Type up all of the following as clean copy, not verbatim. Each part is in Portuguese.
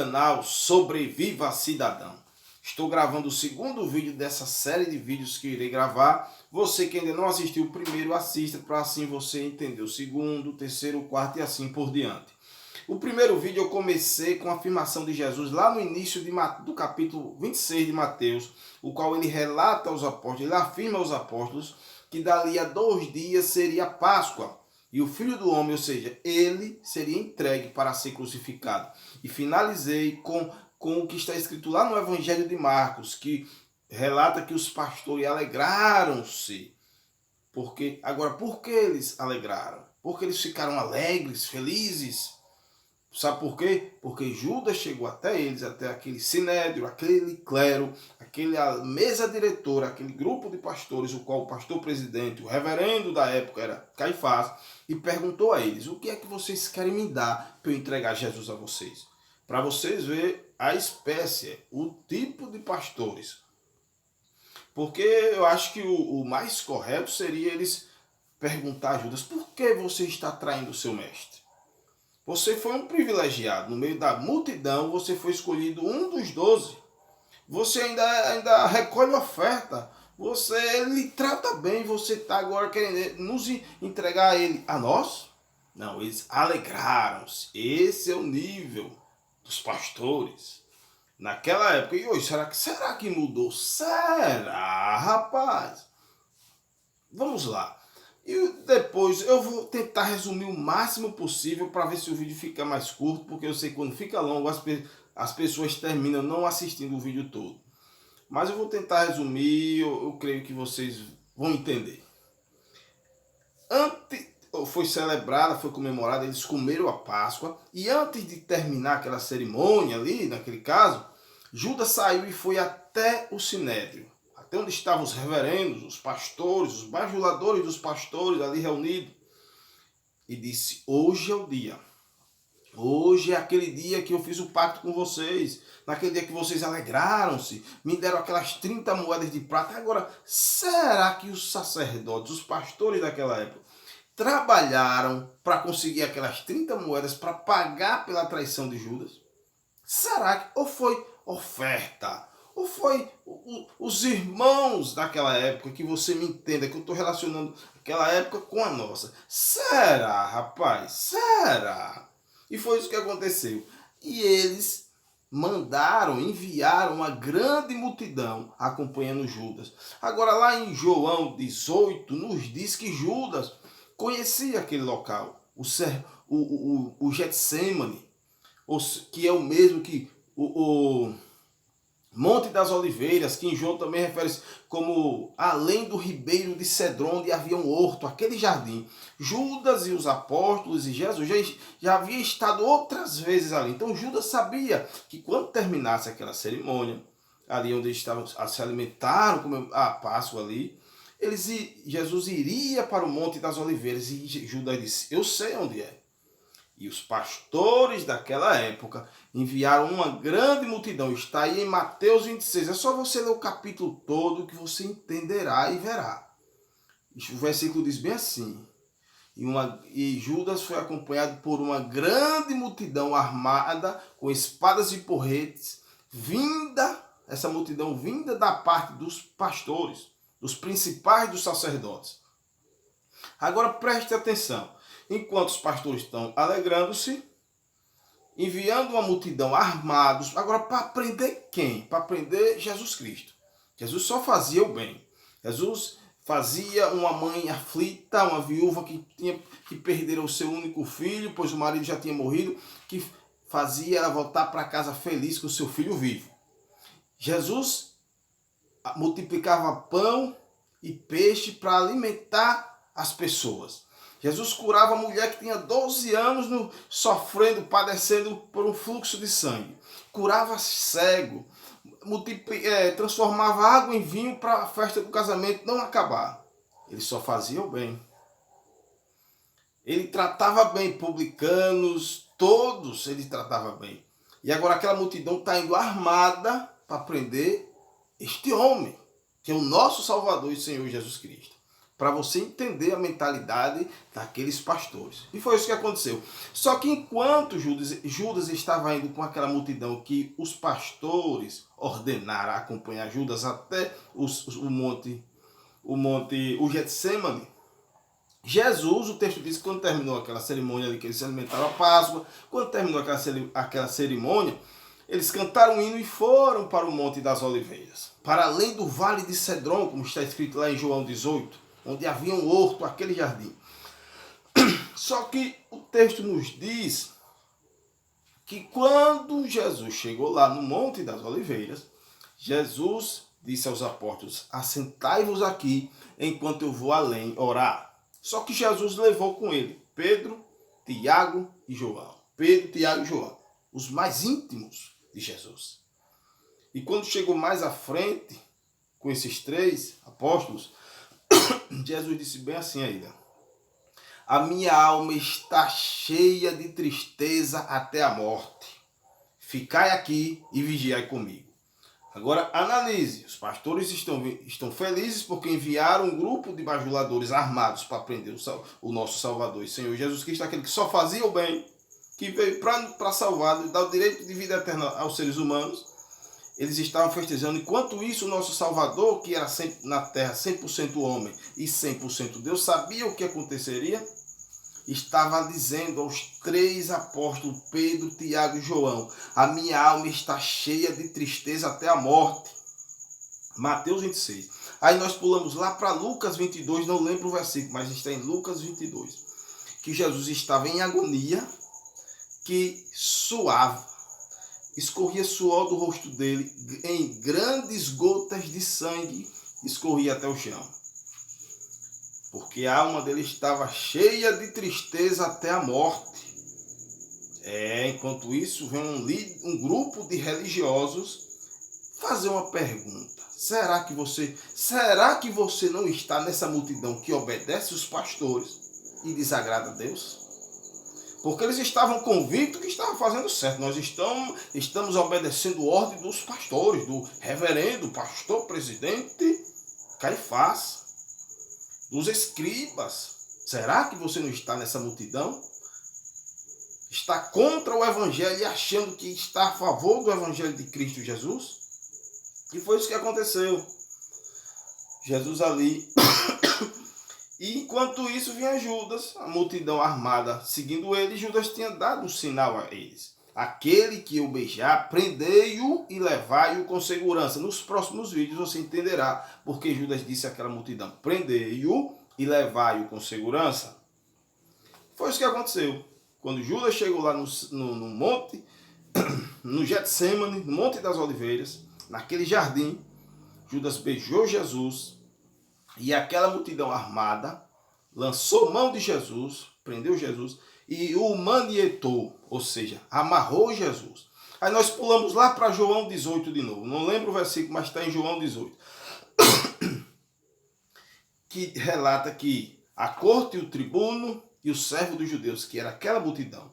Canal Sobreviva Cidadão. Estou gravando o segundo vídeo dessa série de vídeos que irei gravar. Você que ainda não assistiu o primeiro, assista para assim você entender o segundo, o terceiro, o quarto e assim por diante. O primeiro vídeo eu comecei com a afirmação de Jesus lá no início do capítulo 26 de Mateus, o qual ele relata aos apóstolos, ele afirma aos apóstolos que dali a 2 dias seria a Páscoa. E o Filho do Homem, ou seja, ele seria entregue para ser crucificado. E finalizei com o que está escrito lá no Evangelho de Marcos, que relata que os pastores alegraram-se. Agora, por que eles alegraram? Porque eles ficaram alegres, felizes. Sabe por quê? Porque Judas chegou até eles, até aquele sinédrio, aquele clero, aquela mesa diretora, aquele grupo de pastores, o qual o pastor presidente, o reverendo da época era Caifás, e perguntou a eles: o que é que vocês querem me dar para eu entregar Jesus a vocês? Para vocês verem a espécie, o tipo de pastores. Porque eu acho que o mais correto seria eles perguntar a Judas: por que você está traindo o seu mestre? Você foi um privilegiado. No meio da multidão, você foi escolhido um dos 12. Você ainda recolhe oferta. Ele trata bem. Você está agora querendo nos entregar a ele. A nós? Não, eles alegraram-se. Esse é o nível dos pastores. Naquela época. E hoje, será que mudou? Será, rapaz? Vamos lá. E depois eu vou tentar resumir o máximo possível para ver se o vídeo fica mais curto, porque eu sei que quando fica longo as pessoas terminam não assistindo o vídeo todo. Mas eu vou tentar resumir, eu creio que vocês vão entender. Foi celebrada, foi comemorada, eles comeram a Páscoa, e antes de terminar aquela cerimônia ali, naquele caso, Judas saiu e foi até o sinédrio. Até onde estavam os reverendos, os pastores, os bajuladores dos pastores ali reunidos. E disse: hoje é o dia. Hoje é aquele dia que eu fiz o pacto com vocês. Naquele dia que vocês alegraram-se, me deram aquelas 30 moedas de prata. Agora, será que os sacerdotes, os pastores daquela época, trabalharam para conseguir aquelas 30 moedas para pagar pela traição de Judas? Será que ou foi oferta? Ou foi os irmãos daquela época, que você me entenda, que eu estou relacionando aquela época com a nossa? Será, rapaz? Será? E foi isso que aconteceu. E eles enviaram uma grande multidão acompanhando Judas. Agora lá em João 18 nos diz que Judas conhecia aquele local, o Getsêmani, que é o mesmo que o Monte das Oliveiras, que em João também refere-se como além do ribeiro de Cedron, onde havia um horto, aquele jardim. Judas e os apóstolos e Jesus já havia estado outras vezes ali. Então Judas sabia que quando terminasse aquela cerimônia, ali onde eles estavam a se alimentar, como a Páscoa ali, Jesus iria para o Monte das Oliveiras, e Judas disse: eu sei onde é. E os pastores daquela época enviaram uma grande multidão. Está aí em Mateus 26. É só você ler o capítulo todo que você entenderá e verá. O versículo diz bem assim: E Judas foi acompanhado por uma grande multidão armada com espadas e porretes, essa multidão vinda da parte dos pastores, dos principais dos sacerdotes. Agora preste atenção. Enquanto os pastores estão alegrando-se, enviando uma multidão armados, agora para prender quem? Para prender Jesus Cristo. Jesus só fazia o bem. Jesus fazia uma mãe aflita, uma viúva que tinha que perder o seu único filho, pois o marido já tinha morrido, que fazia ela voltar para casa feliz com o seu filho vivo. Jesus multiplicava pão e peixe para alimentar as pessoas. Jesus curava a mulher que tinha 12 anos sofrendo, padecendo por um fluxo de sangue. Curava cego, transformava água em vinho para a festa do casamento não acabar. Ele só fazia o bem. Ele tratava bem publicanos, todos ele tratava bem. E agora aquela multidão está indo armada para prender este homem, que é o nosso Salvador e Senhor Jesus Cristo. para você entender a mentalidade daqueles pastores. E foi isso que aconteceu. Só que enquanto Judas estava indo com aquela multidão que os pastores ordenaram acompanhar Judas até o Getsemane, Jesus, o texto diz que quando terminou aquela cerimônia ali que eles se alimentaram a Páscoa, quando terminou aquela cerimônia, eles cantaram um hino e foram para o Monte das Oliveiras, para além do Vale de Cedron, como está escrito lá em João 18, onde havia um horto, aquele jardim. Só que o texto nos diz que quando Jesus chegou lá no Monte das Oliveiras, Jesus disse aos apóstolos: assentai-vos aqui enquanto eu vou além orar. Só que Jesus levou com ele Pedro, Tiago e João. Pedro, Tiago e João, os mais íntimos de Jesus. E quando chegou mais à frente, com esses 3 apóstolos, Jesus disse bem assim ainda: a minha alma está cheia de tristeza até a morte. Ficai aqui e vigiai comigo. Agora analise, os pastores estão felizes porque enviaram um grupo de bajuladores armados para prender o nosso Salvador e Senhor Jesus Cristo, aquele que só fazia o bem, que veio para salvar e dar o direito de vida eterna aos seres humanos. Eles estavam festejando. Enquanto isso, o nosso Salvador, que era na terra 100% homem e 100% Deus, sabia o que aconteceria? Estava dizendo aos 3 apóstolos, Pedro, Tiago e João: a minha alma está cheia de tristeza até a morte. Mateus 26. Aí nós pulamos lá para Lucas 22, não lembro o versículo, mas está em Lucas 22. Que Jesus estava em agonia, que suava, escorria suor do rosto dele, em grandes gotas de sangue, escorria até o chão. Porque a alma dele estava cheia de tristeza até a morte. Enquanto isso, vem um grupo de religiosos fazer uma pergunta. Será que você não está nessa multidão que obedece os pastores e desagrada a Deus? Porque eles estavam convictos que estavam fazendo certo. Nós estamos obedecendo ordem dos pastores, do reverendo, pastor, presidente Caifás, dos escribas. Será que você não está nessa multidão? Está contra o evangelho e achando que está a favor do evangelho de Cristo Jesus? E foi isso que aconteceu. Jesus ali. E enquanto isso vinha Judas, a multidão armada seguindo ele. Judas tinha dado um sinal a eles: aquele que eu beijar, prendei-o e levai-o com segurança. Nos próximos vídeos você entenderá porque Judas disse àquela multidão: prendei-o e levai-o com segurança. Foi isso que aconteceu. Quando Judas chegou lá no monte, no Getsemane, no Monte das Oliveiras, naquele jardim, Judas beijou Jesus e aquela multidão armada lançou mão de Jesus, prendeu Jesus e o manietou, ou seja, amarrou Jesus. Aí nós pulamos lá para João 18 de novo. Não lembro o versículo, mas está em João 18. Que relata que a corte e o tribuno e o servo dos judeus, que era aquela multidão,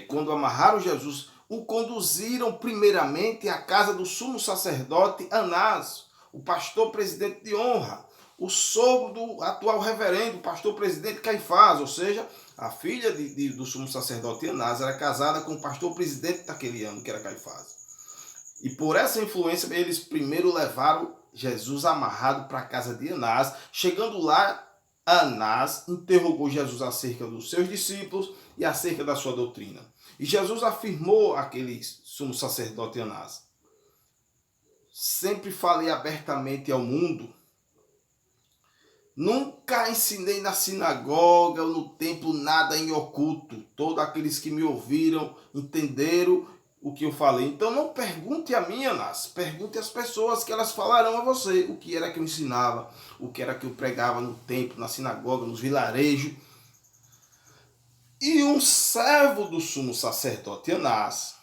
quando amarraram Jesus, o conduziram primeiramente à casa do sumo sacerdote Anás, o pastor presidente de honra, o sogro do atual reverendo, pastor presidente Caifás, ou seja, a filha do sumo sacerdote Anás era casada com o pastor presidente daquele ano, que era Caifás. E por essa influência, eles primeiro levaram Jesus amarrado para a casa de Anás. Chegando lá, Anás interrogou Jesus acerca dos seus discípulos e acerca da sua doutrina. E Jesus afirmou àquele sumo sacerdote Anás: sempre falei abertamente ao mundo. Nunca ensinei na sinagoga ou no templo nada em oculto. Todos aqueles que me ouviram entenderam o que eu falei. Então não pergunte a mim, Anás. Pergunte às pessoas, que elas falarão a você o que era que eu ensinava, o que era que eu pregava no templo, na sinagoga, nos vilarejos. E um servo do sumo sacerdote Anás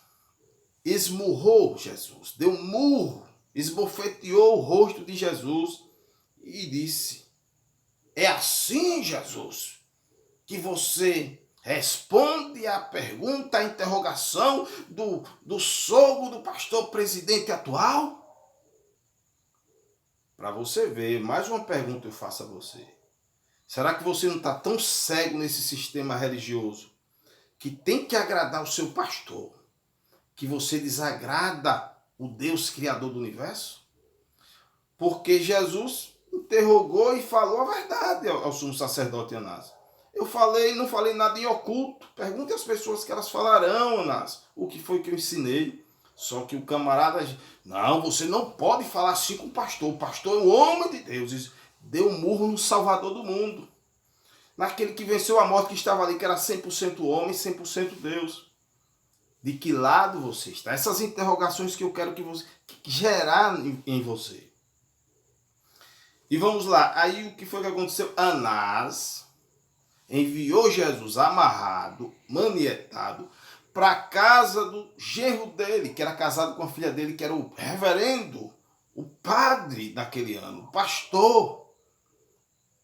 esmurrou Jesus, deu um murro, esbofeteou o rosto de Jesus e disse: é assim, Jesus, que você responde à pergunta, à interrogação do sogro do pastor presidente atual? Para você ver, mais uma pergunta eu faço a você. Será que você não está tão cego nesse sistema religioso que tem que agradar o seu pastor, que você desagrada o Deus Criador do universo? Porque Jesus interrogou e falou a verdade ao sumo sacerdote Anás. Eu não falei nada em oculto. Pergunte às pessoas que elas falarão, Anás, o que foi que eu ensinei. Só que o camarada, não, você não pode falar assim com o pastor. O pastor é o homem de Deus. Deu um murro no Salvador do mundo. Naquele que venceu a morte, que estava ali, que era 100% homem, 100% Deus. De que lado você está? Essas interrogações que eu quero que você gerar em você. E vamos lá. Aí o que foi que aconteceu? Anás enviou Jesus amarrado, manietado, para a casa do genro dele, que era casado com a filha dele, que era o reverendo, o padre daquele ano, o pastor,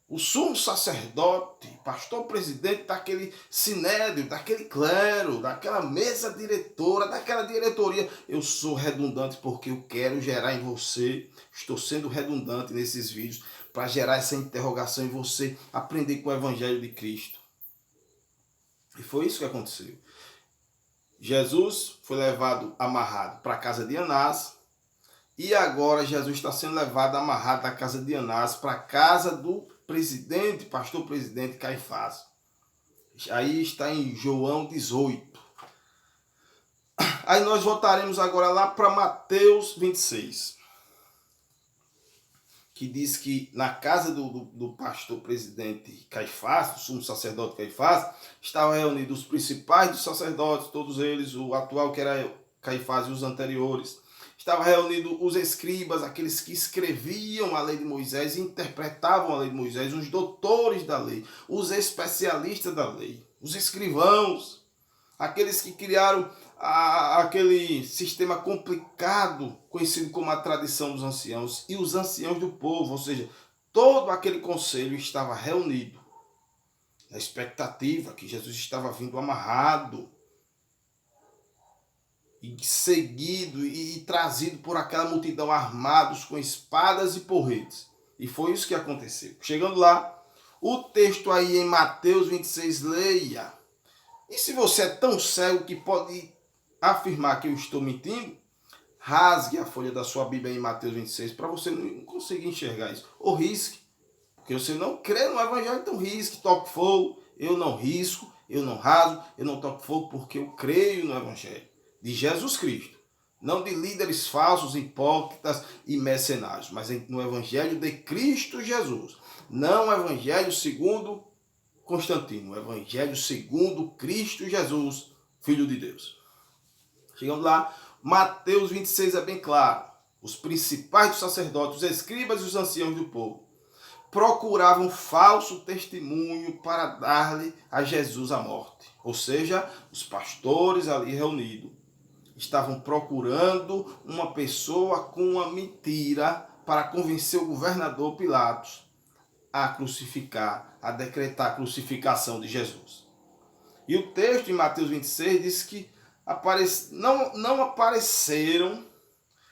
o sumo sacerdote, pastor presidente daquele sinédrio, daquele clero, daquela mesa diretora, daquela diretoria. Eu sou redundante porque eu quero gerar em você, estou sendo redundante nesses vídeos, para gerar essa interrogação em você, aprender com o Evangelho de Cristo. E foi isso que aconteceu. Jesus foi levado amarrado para a casa de Anás, e agora Jesus está sendo levado amarrado da casa de Anás para a casa do presidente, pastor presidente Caifás. Aí está em João 18. Aí nós voltaremos agora lá para Mateus 26. Que diz que na casa do pastor presidente Caifás, do sumo sacerdote Caifás, estavam reunidos os principais dos sacerdotes, todos eles, o atual que era Caifás e os anteriores. Estavam reunidos os escribas, aqueles que escreviam a lei de Moisés e interpretavam a lei de Moisés, os doutores da lei, os especialistas da lei, os escrivãos, aqueles que criaram aquele sistema complicado conhecido como a tradição dos anciãos e os anciãos do povo, ou seja, todo aquele conselho estava reunido na expectativa que Jesus estava vindo amarrado e seguido e trazido por aquela multidão armados com espadas e porretes. E foi isso que aconteceu. Chegando lá, o texto aí em Mateus 26, leia. E se você é tão cego que pode afirmar que eu estou mentindo, rasgue a folha da sua Bíblia em Mateus 26 para você não conseguir enxergar isso. Ou risque, porque você não crê no Evangelho, então risque, toque fogo. Eu não risco, eu não rasgo, eu não toco fogo porque eu creio no Evangelho de Jesus Cristo. Não de líderes falsos, hipócritas e mercenários, mas no Evangelho de Cristo Jesus. Não o Evangelho segundo Constantino, o Evangelho segundo Cristo Jesus, Filho de Deus. Chegando lá, Mateus 26 é bem claro. Os principais dos sacerdotes, os escribas e os anciãos do povo procuravam falso testemunho para dar-lhe a Jesus a morte. Ou seja, os pastores ali reunidos estavam procurando uma pessoa com uma mentira para convencer o governador Pilatos a crucificar, a decretar a crucificação de Jesus. E o texto em Mateus 26 diz que não apareceram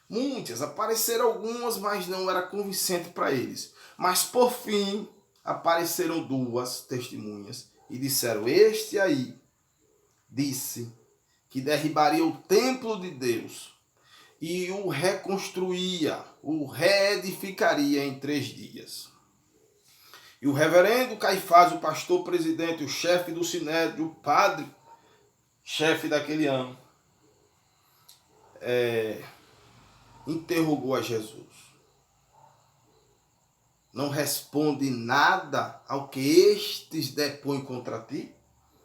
muitas, apareceram algumas, mas não era convincente para eles. Mas por fim apareceram duas testemunhas e disseram: este aí disse que derribaria o templo de Deus e o reconstruía, o reedificaria em 3 dias. E o reverendo Caifás, o pastor presidente, o chefe do sinédrio, o padre, chefe daquele ano, interrogou a Jesus. Não responde nada ao que estes depõem contra ti?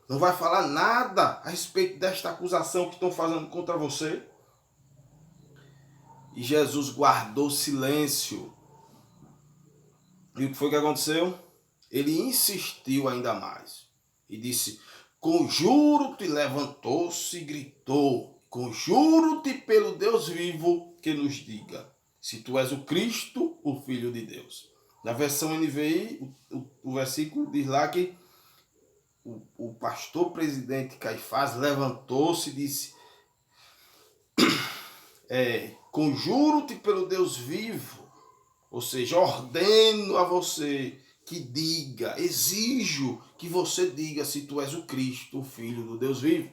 Não vai falar nada a respeito desta acusação que estão fazendo contra você? E Jesus guardou silêncio. E o que foi que aconteceu? Ele insistiu ainda mais e disse: conjuro-te, levantou-se e gritou: conjuro-te pelo Deus vivo que nos diga se tu és o Cristo, o Filho de Deus. Na versão NVI, o versículo diz lá que o pastor presidente Caifás levantou-se e disse: conjuro-te pelo Deus vivo, ou seja, ordeno a você que diga, exijo que você diga se tu és o Cristo, o Filho do Deus vivo.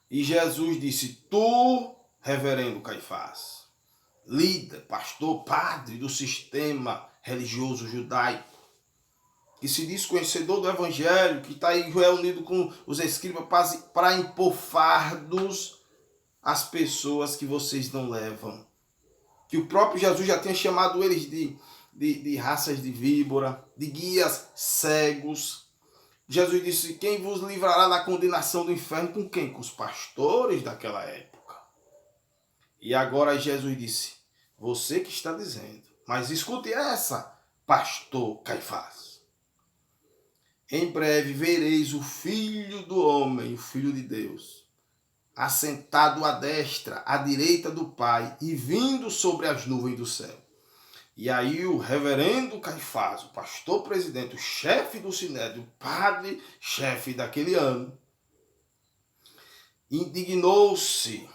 E Jesus disse, tu, reverendo Caifás, líder, pastor, padre do sistema religioso judaico, que se diz conhecedor do evangelho, que está aí reunido com os escribas para impor fardos às pessoas que vocês não levam. Que o próprio Jesus já tinha chamado eles de raças de víbora, de guias cegos. Jesus disse, quem vos livrará da condenação do inferno? Com quem? Com os pastores daquela época. E agora Jesus disse, você que está dizendo, mas escute essa, pastor Caifás. Em breve vereis o Filho do Homem, o Filho de Deus, assentado à destra, à direita do Pai e vindo sobre as nuvens do céu. E aí o reverendo Caifás, o pastor presidente, o chefe do Sinédrio, o padre chefe daquele ano, indignou-se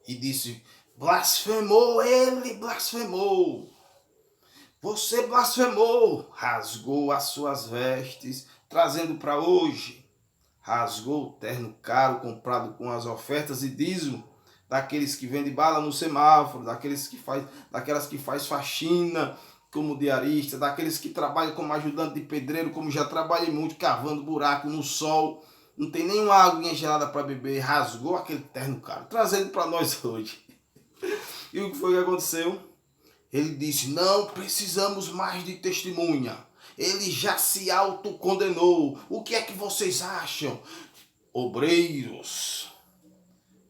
e disse, blasfemou, ele blasfemou. Você blasfemou, rasgou as suas vestes, trazendo para hoje. Rasgou o terno caro comprado com as ofertas e dízimo daqueles que vendem bala no semáforo, daquelas que faz faxina como diarista, daqueles que trabalham como ajudante de pedreiro, como já trabalhei muito, cavando buraco no sol, não tem nenhuma água gelada para beber, rasgou aquele terno caro, trazendo para nós hoje. E o que foi que aconteceu? Ele disse, não precisamos mais de testemunha. Ele já se autocondenou. O que é que vocês acham? Obreiros,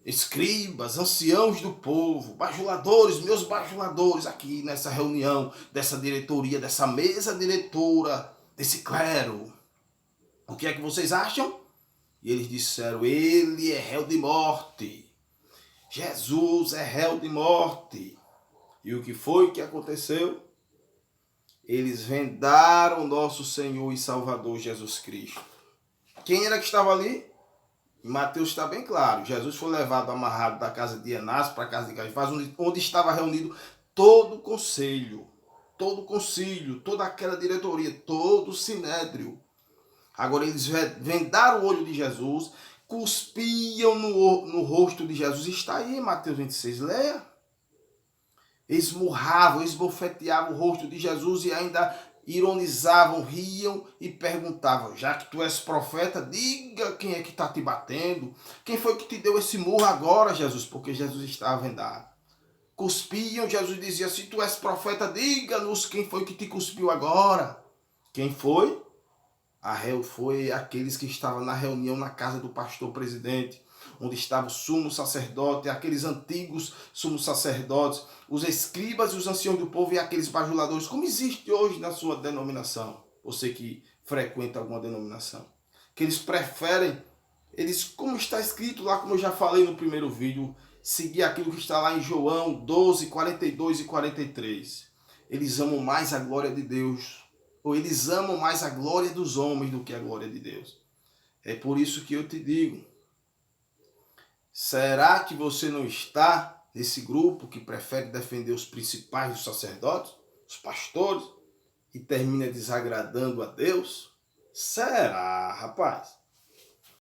escribas, anciãos do povo, bajuladores, meus bajuladores aqui nessa reunião, dessa diretoria, dessa mesa diretora, desse clero. O que é que vocês acham? E eles disseram, ele é réu de morte. Jesus é réu de morte. E o que foi que aconteceu? Eles vendaram nosso Senhor e Salvador Jesus Cristo. Quem era que estava ali? Em Mateus está bem claro. Jesus foi levado amarrado da casa de Anás para a casa de Caifás, onde estava reunido todo o conselho, todo o concílio, toda aquela diretoria, todo o sinédrio. Agora eles vendaram o olho de Jesus, cuspiam no rosto de Jesus. Está aí em Mateus 26, leia. Esmurravam, esbofeteavam o rosto de Jesus e ainda ironizavam, riam e perguntavam, já que tu és profeta, diga quem é que está te batendo, quem foi que te deu esse murro agora, Jesus, porque Jesus estava vendado. Cuspiam, Jesus dizia, se tu és profeta, diga-nos quem foi que te cuspiu agora. Quem foi? A réu foi aqueles que estavam na reunião na casa do pastor presidente, onde estava o sumo sacerdote, aqueles antigos sumos sacerdotes, os escribas e os anciãos do povo e aqueles bajuladores, como existe hoje na sua denominação, você que frequenta alguma denominação, que eles preferem, como está escrito lá, como eu já falei no primeiro vídeo, seguir aquilo que está lá em João 12, 42 e 43. Eles amam mais a glória de Deus, ou eles amam mais a glória dos homens do que a glória de Deus. É por isso que eu te digo, será que você não está nesse grupo que prefere defender os principais dos sacerdotes, os pastores, e termina desagradando a Deus? Será, rapaz?